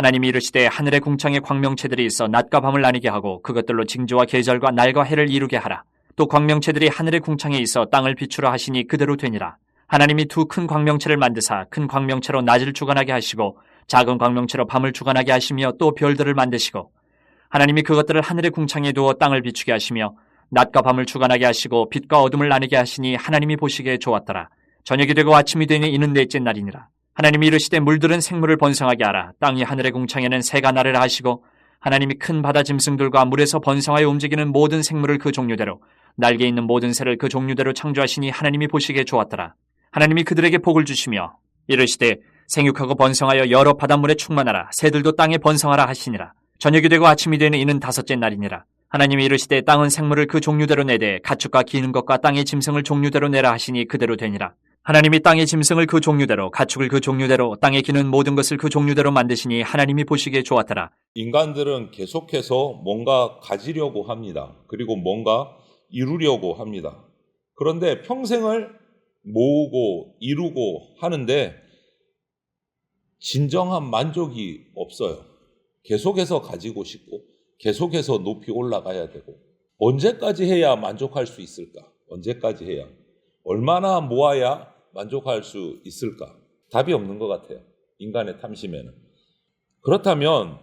하나님이 이르시되 하늘의 궁창에 광명체들이 있어 낮과 밤을 나뉘게 하고 그것들로 징조와 계절과 날과 해를 이루게 하라. 또 광명체들이 하늘의 궁창에 있어 땅을 비추라 하시니 그대로 되니라. 하나님이 두 큰 광명체를 만드사 큰 광명체로 낮을 주관하게 하시고 작은 광명체로 밤을 주관하게 하시며 또 별들을 만드시고 하나님이 그것들을 하늘의 궁창에 두어 땅을 비추게 하시며 낮과 밤을 주관하게 하시고 빛과 어둠을 나누게 하시니 하나님이 보시기에 좋았더라. 저녁이 되고 아침이 되니 이는 넷째 날이니라. 하나님이 이르시되 물들은 생물을 번성하게 하라. 땅이 하늘의 궁창에는 새가 나르라 하시고 하나님이 큰 바다 짐승들과 물에서 번성하여 움직이는 모든 생물을 그 종류대로 날개 있는 모든 새를 그 종류대로 창조하시니 하나님이 보시기에 좋았더라. 하나님이 그들에게 복을 주시며 이르시되 생육하고 번성하여 여러 바닷물에 충만하라. 새들도 땅에 번성하라 하시니라. 저녁이 되고 아침이 되는 이는 다섯째 날이니라. 하나님이 이르시되 땅은 생물을 그 종류대로 내되 가축과 기는 것과 땅의 짐승을 종류대로 내라 하시니 그대로 되니라. 하나님이 땅의 짐승을 그 종류대로 가축을 그 종류대로 땅에 기는 모든 것을 그 종류대로 만드시니 하나님이 보시기에 좋았더라. 인간들은 계속해서 뭔가 가지려고 합니다. 그리고 뭔가 이루려고 합니다. 그런데 평생을 모으고 이루고 하는데 진정한 만족이 없어요. 계속해서 가지고 싶고 계속해서 높이 올라가야 되고 언제까지 해야 만족할 수 있을까? 언제까지 해야? 얼마나 모아야 만족할 수 있을까? 답이 없는 것 같아요. 인간의 탐심에는. 그렇다면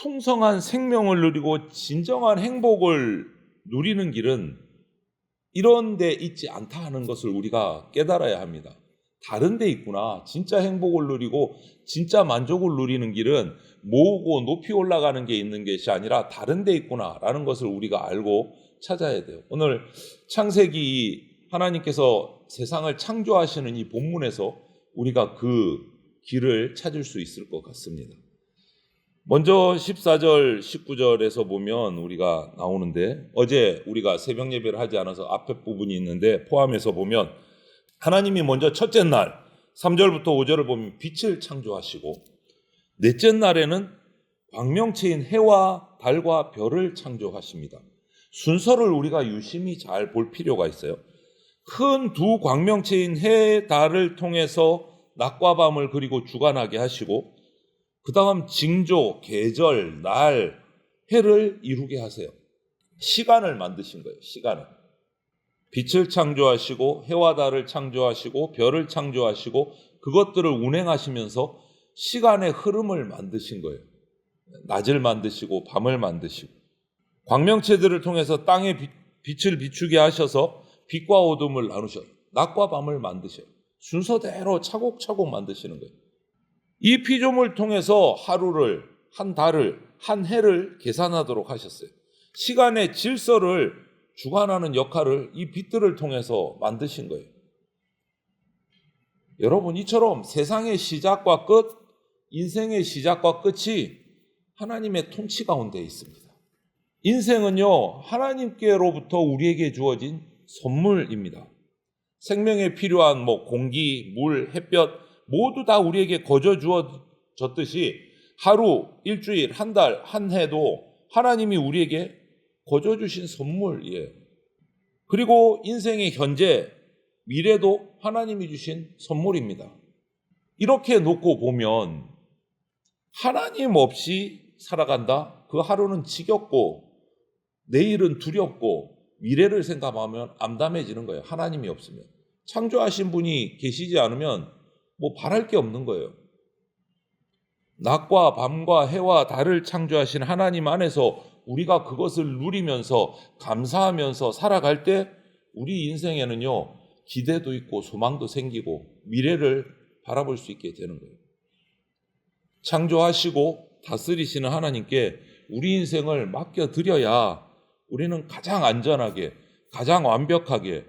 풍성한 생명을 누리고 진정한 행복을 누리는 길은 이런 데 있지 않다 하는 것을 우리가 깨달아야 합니다. 다른 데 있구나. 진짜 행복을 누리고 진짜 만족을 누리는 길은 모으고 높이 올라가는 게 있는 것이 아니라 다른 데 있구나라는 것을 우리가 알고 찾아야 돼요. 오늘 창세기 하나님께서 세상을 창조하시는 이 본문에서 우리가 그 길을 찾을 수 있을 것 같습니다. 먼저 14절, 19절에서 보면 우리가 나오는데 어제 우리가 새벽 예배를 하지 않아서 앞에 부분이 있는데 포함해서 보면 하나님이 먼저 첫째 날 3절부터 5절을 보면 빛을 창조하시고 넷째 날에는 광명체인 해와 달과 별을 창조하십니다. 순서를 우리가 유심히 잘 볼 필요가 있어요. 큰 두 광명체인 해, 달을 통해서 낮과 밤을 그리고 주관하게 하시고 그 다음 징조, 계절, 날, 해를 이루게 하세요. 시간을 만드신 거예요. 시간을. 빛을 창조하시고 해와 달을 창조하시고 별을 창조하시고 그것들을 운행하시면서 시간의 흐름을 만드신 거예요. 낮을 만드시고 밤을 만드시고 광명체들을 통해서 땅에 빛을 비추게 하셔서 빛과 어둠을 나누셔요. 낮과 밤을 만드셔요. 순서대로 차곡차곡 만드시는 거예요. 이 피조물 통해서 하루를, 한 달을, 한 해를 계산하도록 하셨어요. 시간의 질서를 주관하는 역할을 이 빛들을 통해서 만드신 거예요. 여러분, 이처럼 세상의 시작과 끝, 인생의 시작과 끝이 하나님의 통치 가운데 있습니다. 인생은요, 하나님께로부터 우리에게 주어진 선물입니다. 생명에 필요한 공기, 물, 햇볕 모두 다 우리에게 거저 주어졌듯이 하루, 일주일, 한 달, 한 해도 하나님이 우리에게 거저 주신 선물이에요. 그리고 인생의 현재, 미래도 하나님이 주신 선물입니다. 이렇게 놓고 보면 하나님 없이 살아간다? 그 하루는 지겹고 내일은 두렵고 미래를 생각하면 암담해지는 거예요. 하나님이 없으면. 창조하신 분이 계시지 않으면 바랄 게 없는 거예요. 낮과 밤과 해와 달을 창조하신 하나님 안에서 우리가 그것을 누리면서 감사하면서 살아갈 때 우리 인생에는요, 기대도 있고 소망도 생기고 미래를 바라볼 수 있게 되는 거예요. 창조하시고 다스리시는 하나님께 우리 인생을 맡겨드려야 우리는 가장 안전하게, 가장 완벽하게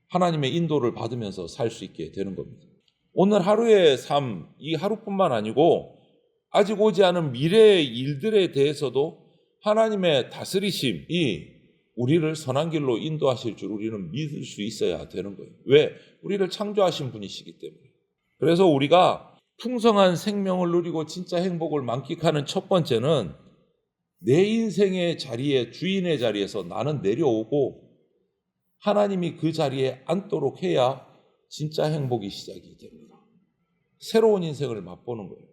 하나님의 인도를 받으면서 살 수 있게 되는 겁니다. 오늘 하루의 삶, 이 하루뿐만 아니고 아직 오지 않은 미래의 일들에 대해서도 하나님의 다스리심이 우리를 선한 길로 인도하실 줄 우리는 믿을 수 있어야 되는 거예요. 왜? 우리를 창조하신 분이시기 때문에. 그래서 우리가 풍성한 생명을 누리고 진짜 행복을 만끽하는 첫 번째는 내 인생의 자리에, 주인의 자리에서 나는 내려오고 하나님이 그 자리에 앉도록 해야 진짜 행복이 시작이 됩니다. 새로운 인생을 맛보는 거예요.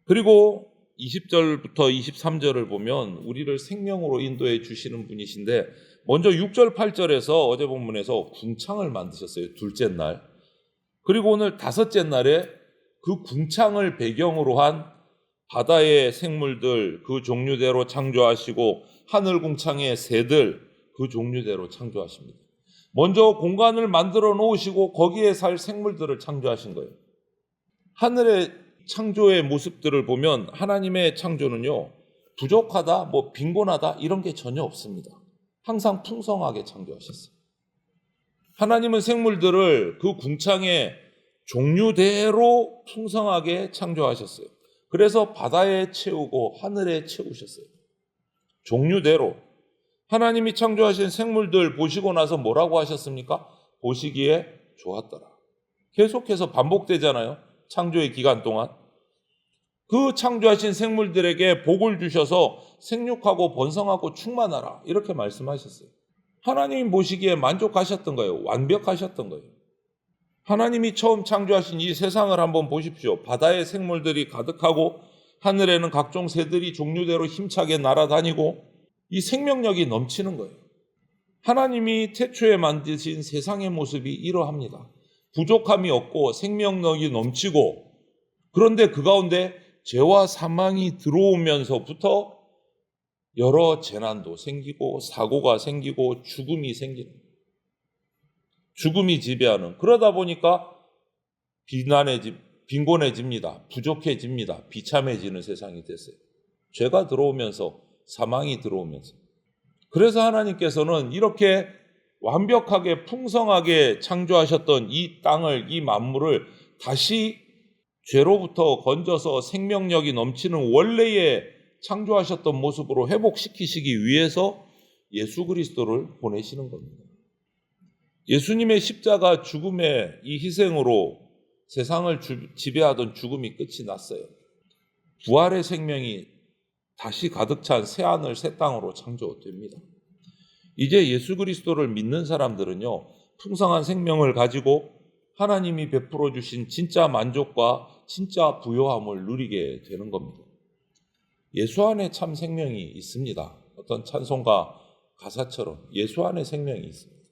그리고 20절부터 23절을 보면 우리를 생명으로 인도해 주시는 분이신데, 먼저 6절 8절에서 어제 본문에서 궁창을 만드셨어요. 둘째 날. 그리고 오늘 다섯째 날에 그 궁창을 배경으로 한 바다의 생물들 그 종류대로 창조하시고, 하늘 궁창의 새들 그 종류대로 창조하십니다. 먼저 공간을 만들어 놓으시고 거기에 살 생물들을 창조하신 거예요. 하늘의 창조의 모습들을 보면 하나님의 창조는요, 부족하다, 빈곤하다 이런 게 전혀 없습니다. 항상 풍성하게 창조하셨어요. 하나님은 생물들을 그 궁창의 종류대로 풍성하게 창조하셨어요. 그래서 바다에 채우고 하늘에 채우셨어요. 종류대로. 하나님이 창조하신 생물들 보시고 나서 뭐라고 하셨습니까? 보시기에 좋았더라. 계속해서 반복되잖아요. 창조의 기간 동안. 그 창조하신 생물들에게 복을 주셔서 생육하고 번성하고 충만하라 이렇게 말씀하셨어요. 하나님 보시기에 만족하셨던 거예요. 완벽하셨던 거예요. 하나님이 처음 창조하신 이 세상을 한번 보십시오. 바다의 생물들이 가득하고 하늘에는 각종 새들이 종류대로 힘차게 날아다니고 이 생명력이 넘치는 거예요. 하나님이 태초에 만드신 세상의 모습이 이러합니다. 부족함이 없고 생명력이 넘치고, 그런데 그 가운데 죄와 사망이 들어오면서부터 여러 재난도 생기고 사고가 생기고 죽음이 생기는, 죽음이 지배하는, 그러다 보니까 빈곤해집니다. 부족해집니다. 비참해지는 세상이 됐어요. 죄가 들어오면서, 사망이 들어오면서. 그래서 하나님께서는 이렇게 완벽하게 풍성하게 창조하셨던 이 땅을, 이 만물을 다시 죄로부터 건져서 생명력이 넘치는 원래의 창조하셨던 모습으로 회복시키시기 위해서 예수 그리스도를 보내시는 겁니다. 예수님의 십자가 죽음의 이 희생으로 세상을 지배하던 죽음이 끝이 났어요. 부활의 생명이 다시 가득 찬 새하늘 새 땅으로 창조됩니다. 이제 예수 그리스도를 믿는 사람들은요, 풍성한 생명을 가지고 하나님이 베풀어 주신 진짜 만족과 진짜 부요함을 누리게 되는 겁니다. 예수 안에 참 생명이 있습니다. 어떤 찬송가 가사처럼 예수 안에 생명이 있습니다.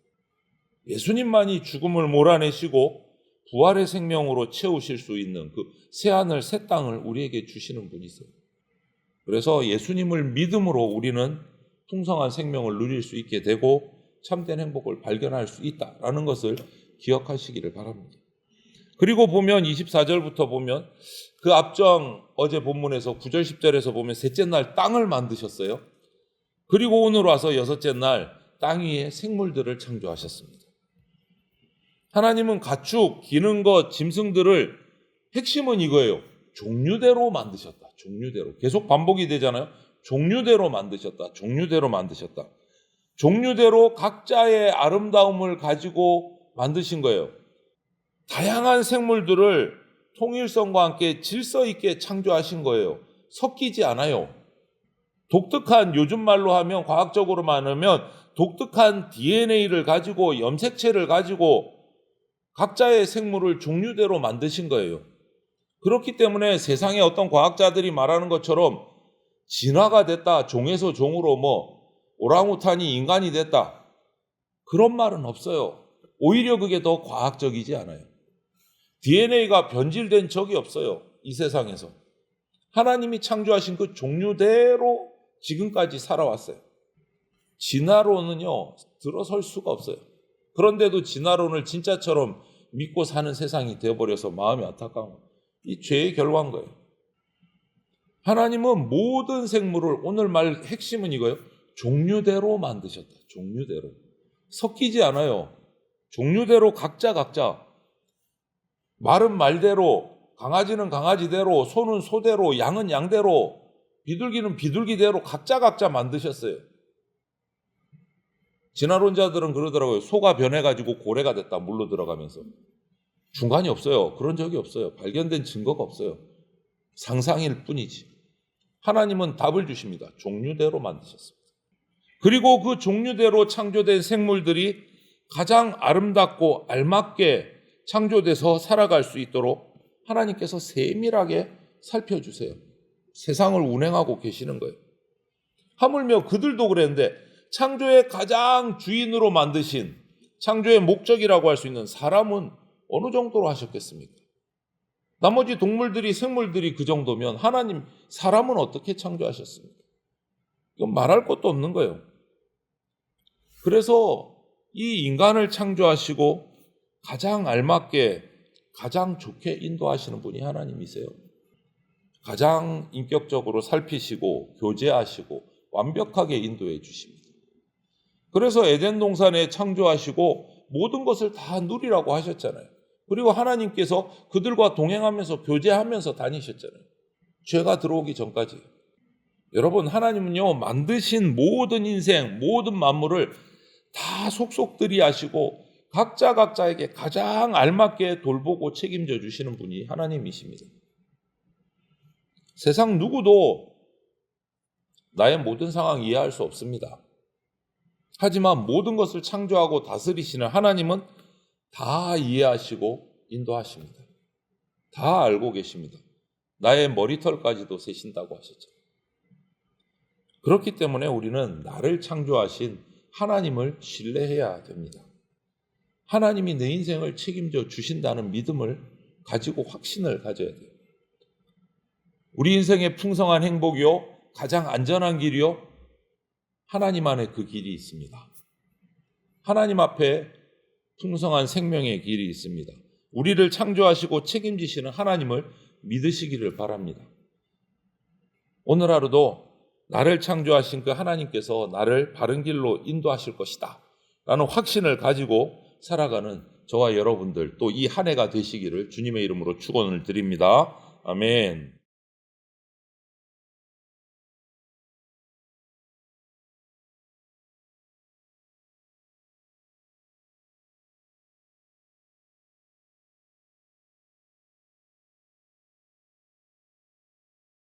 예수님만이 죽음을 몰아내시고 부활의 생명으로 채우실 수 있는 그 새하늘 새 땅을 우리에게 주시는 분이세요. 그래서 예수님을 믿음으로 우리는 풍성한 생명을 누릴 수 있게 되고 참된 행복을 발견할 수 있다라는 것을 기억하시기를 바랍니다. 그리고 보면 24절부터 보면 그 앞장 어제 본문에서 9절 10절에서 보면 셋째 날 땅을 만드셨어요. 그리고 오늘 와서 여섯째 날 땅 위에 생물들을 창조하셨습니다. 하나님은 가축, 기는 것, 짐승들을 핵심은 이거예요. 종류대로 만드셨다. 종류대로. 계속 반복이 되잖아요. 종류대로 만드셨다. 종류대로 만드셨다. 종류대로 각자의 아름다움을 가지고 만드신 거예요. 다양한 생물들을 통일성과 함께 질서 있게 창조하신 거예요. 섞이지 않아요. 독특한, 요즘 말로 하면 과학적으로 말하면 독특한 DNA를 가지고 염색체를 가지고 각자의 생물을 종류대로 만드신 거예요. 그렇기 때문에 세상에 어떤 과학자들이 말하는 것처럼 진화가 됐다, 종에서 종으로 오랑우탄이 인간이 됐다, 그런 말은 없어요. 오히려 그게 더 과학적이지 않아요. DNA가 변질된 적이 없어요. 이 세상에서. 하나님이 창조하신 그 종류대로 지금까지 살아왔어요. 진화론은요, 들어설 수가 없어요. 그런데도 진화론을 진짜처럼 믿고 사는 세상이 되어버려서 마음이 안타까운 거예요. 이 죄의 결과인 거예요. 하나님은 모든 생물을, 오늘 말 핵심은 이거예요. 종류대로 만드셨다. 종류대로. 섞이지 않아요. 종류대로 각자. 말은 말대로, 강아지는 강아지대로, 소는 소대로, 양은 양대로, 비둘기는 비둘기대로 각자 만드셨어요. 진화론자들은 그러더라고요. 소가 변해가지고 고래가 됐다. 물로 들어가면서. 중간이 없어요. 그런 적이 없어요. 발견된 증거가 없어요. 상상일 뿐이지. 하나님은 답을 주십니다. 종류대로 만드셨습니다. 그리고 그 종류대로 창조된 생물들이 가장 아름답고 알맞게 창조돼서 살아갈 수 있도록 하나님께서 세밀하게 살펴주세요. 세상을 운행하고 계시는 거예요. 하물며 그들도 그랬는데 창조의 가장 주인으로 만드신 창조의 목적이라고 할 수 있는 사람은 어느 정도로 하셨겠습니까? 나머지 동물들이 생물들이 그 정도면 하나님 사람은 어떻게 창조하셨습니까? 이건 말할 것도 없는 거예요. 그래서 이 인간을 창조하시고 가장 알맞게 가장 좋게 인도하시는 분이 하나님이세요. 가장 인격적으로 살피시고 교제하시고 완벽하게 인도해 주십니다. 그래서 에덴 동산에 창조하시고 모든 것을 다 누리라고 하셨잖아요. 그리고 하나님께서 그들과 동행하면서 교제하면서 다니셨잖아요. 죄가 들어오기 전까지. 여러분, 하나님은요, 만드신 모든 인생, 모든 만물을 다 속속들이 하시고 각자에게 가장 알맞게 돌보고 책임져 주시는 분이 하나님이십니다. 세상 누구도 나의 모든 상황 이해할 수 없습니다. 하지만 모든 것을 창조하고 다스리시는 하나님은 다 이해하시고 인도하십니다. 다 알고 계십니다. 나의 머리털까지도 세신다고 하셨죠. 그렇기 때문에 우리는 나를 창조하신 하나님을 신뢰해야 됩니다. 하나님이 내 인생을 책임져 주신다는 믿음을 가지고 확신을 가져야 돼요. 우리 인생의 풍성한 행복이요, 가장 안전한 길이요, 하나님 안에 그 길이 있습니다. 하나님 앞에 풍성한 생명의 길이 있습니다. 우리를 창조하시고 책임지시는 하나님을 믿으시기를 바랍니다. 오늘 하루도 나를 창조하신 그 하나님께서 나를 바른 길로 인도하실 것이다 라는 확신을 가지고 살아가는 저와 여러분들 또 이 한 해가 되시기를 주님의 이름으로 축원을 드립니다. 아멘.